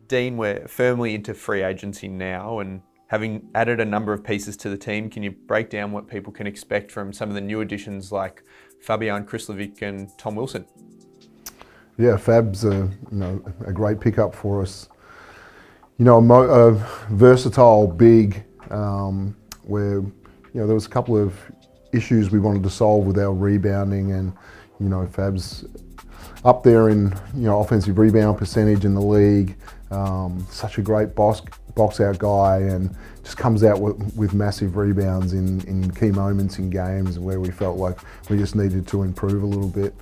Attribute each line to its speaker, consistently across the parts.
Speaker 1: Dean, we're firmly into free agency now, and having added a number of pieces to the team, can you break down what people can expect from some of the new additions like Fabian Krislovic and Tom Wilson?
Speaker 2: Yeah, Fab's a great pickup for us. A versatile big, where there was a couple of issues we wanted to solve with our rebounding, and Fab's up there in offensive rebound percentage in the league. Such a great box out guy, and just comes out with massive rebounds in key moments in games where we felt like we just needed to improve a little bit.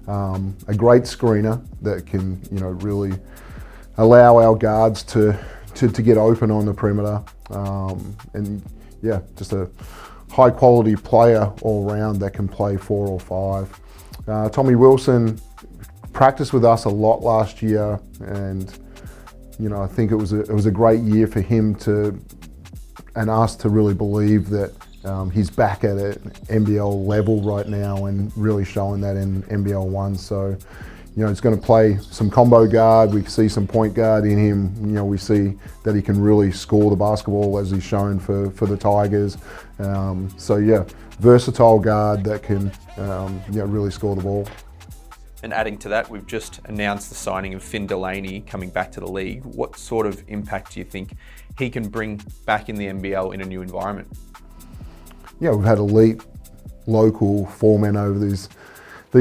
Speaker 2: A great screener that can really allow our guards to get open on the perimeter, and yeah, just a high quality player all round that can play 4 or 5. Tommy Wilson practiced with us a lot last year, and I think it was a great year for him and us to really believe that he's back at an NBL level right now and really showing that in NBL1. So, he's going to play some combo guard. We see some point guard in him. We see that he can really score the basketball as he's shown for the Tigers. So yeah, versatile guard that can really score the ball.
Speaker 1: And adding to that, we've just announced the signing of Finn Delaney coming back to the league. What sort of impact do you think he can bring back in the NBL in a new environment?
Speaker 2: Yeah, we've had elite local foremen over these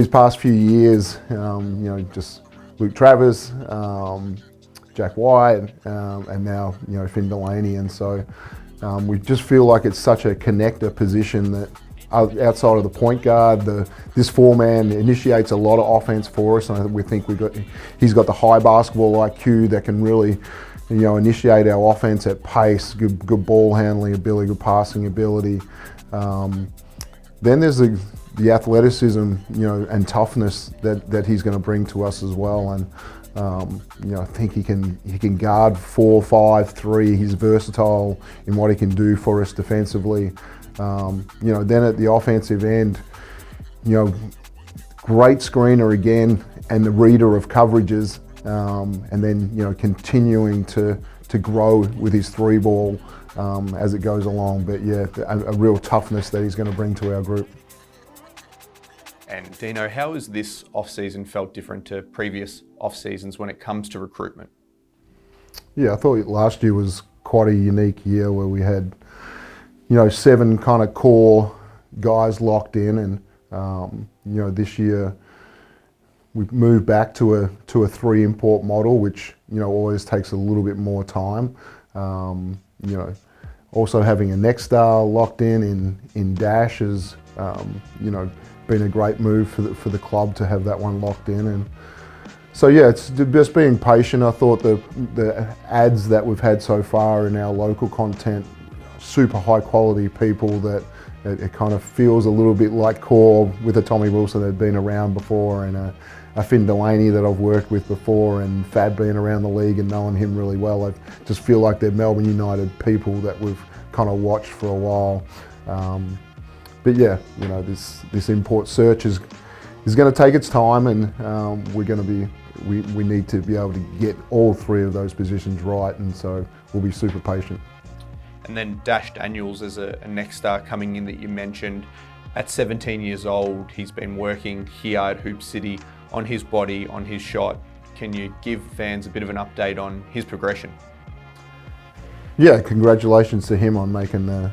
Speaker 2: past few years. Just Luke Travers, Jack White, and now Finn Delaney. And so we just feel like it's such a connector position that outside of the point guard, this four-man initiates a lot of offense for us, and we think he's got the high basketball IQ that can really initiate our offense at pace, good ball handling ability, good passing ability. Then there's the athleticism, and toughness that he's going to bring to us as well. And I think he can guard 4, 5, 3. He's versatile in what he can do for us defensively. Then at the offensive end, great screener again, and the reader of coverages, and then continuing to grow with his 3-ball as it goes along. But yeah, a real toughness that he's going to bring to our group.
Speaker 1: And Dino, how has this off-season felt different to previous off-seasons when it comes to recruitment?
Speaker 2: Yeah, I thought last year was quite a unique year where we had 7 kind of core guys locked in, and this year we've moved back to a 3 import model, which always takes a little bit more time. Also having a next star locked in Dash has been a great move for the club to have that one locked in. And so yeah, it's just being patient. I thought the ads that we've had so far in our local content, super high quality people that it kind of feels a little bit like core, with a Tommy Wilson that had been around before, and a Finn Delaney that I've worked with before, and Fab being around the league and knowing him really well. I just feel like they're Melbourne United people that we've kind of watched for a while. But yeah, this import search is going to take its time, and we need to be able to get all 3 of those positions right, and so we'll be super patient.
Speaker 1: And then Dash Daniels as a next star coming in that you mentioned. At 17 years old, he's been working here at Hoop City on his body, on his shot. Can you give fans a bit of an update on his progression?
Speaker 2: Yeah, congratulations to him on making the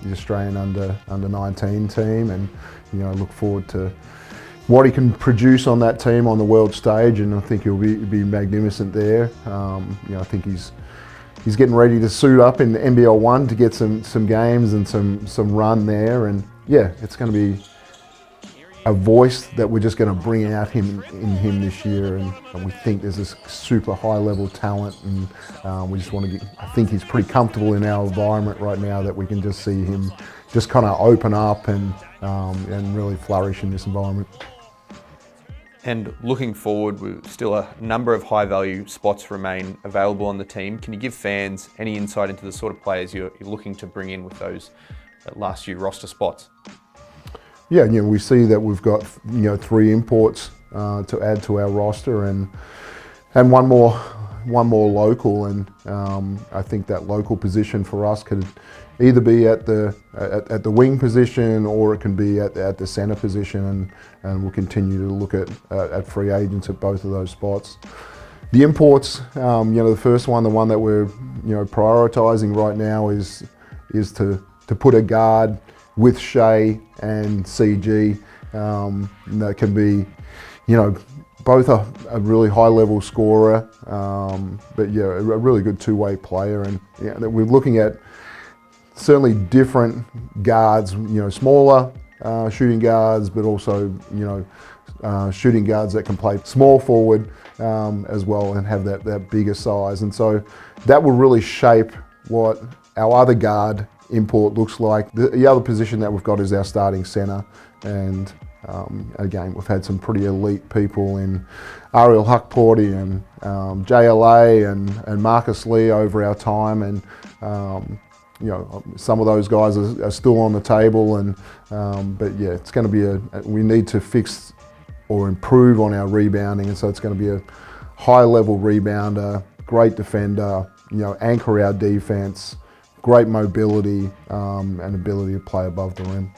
Speaker 2: Australian under 19 team, and look forward to what he can produce on that team on the world stage, and I think he'll be magnificent there. I think he's getting ready to suit up in the NBL1 to get some games and some run there, and yeah, it's going to be a voice that we're just going to bring out in him this year, and we think there's this super high level talent, and we just want to I think he's pretty comfortable in our environment right now, that we can just see him just kind of open up and really flourish in this environment.
Speaker 1: And looking forward, still a number of high-value spots remain available on the team. Can you give fans any insight into the sort of players you're looking to bring in with those last few roster spots?
Speaker 2: Yeah, we see that we've got 3 imports to add to our roster, and one more one more local, and I think that local position for us could either be at the wing position, or it can be at the centre position, and we'll continue to look at free agents at both of those spots. The imports, the first one, the one that we're prioritising right now is to put a guard with Shea and CG. That can be, both a really high level scorer, but yeah, a really good two-way player. And we're looking at certainly different guards, smaller shooting guards, but also shooting guards that can play small forward as well and have that bigger size. And so that will really shape what our other guard import looks like. The other position that we've got is our starting centre, and again, we've had some pretty elite people in Ariel Huckporty and JLA and Marcus Lee over our time, and some of those guys are still on the table, and but yeah, it's going to be we need to fix or improve on our rebounding, and so it's going to be a high level rebounder, great defender, anchor our defence, great mobility, and ability to play above the rim.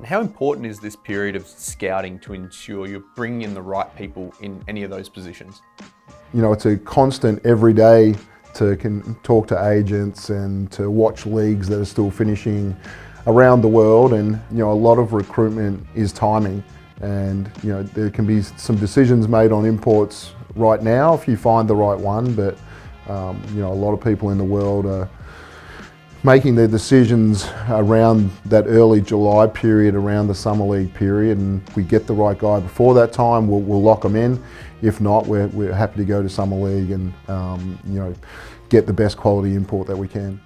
Speaker 1: How important is this period of scouting to ensure you're bringing in the right people in any of those positions?
Speaker 2: It's a constant every day to talk to agents and to watch leagues that are still finishing around the world, and a lot of recruitment is timing, and there can be some decisions made on imports right now if you find the right one, but a lot of people in the world are making their decisions around that early July period, around the summer league period, and if we get the right guy before that time, we'll lock them in. If not, we're happy to go to summer league and get the best quality import that we can.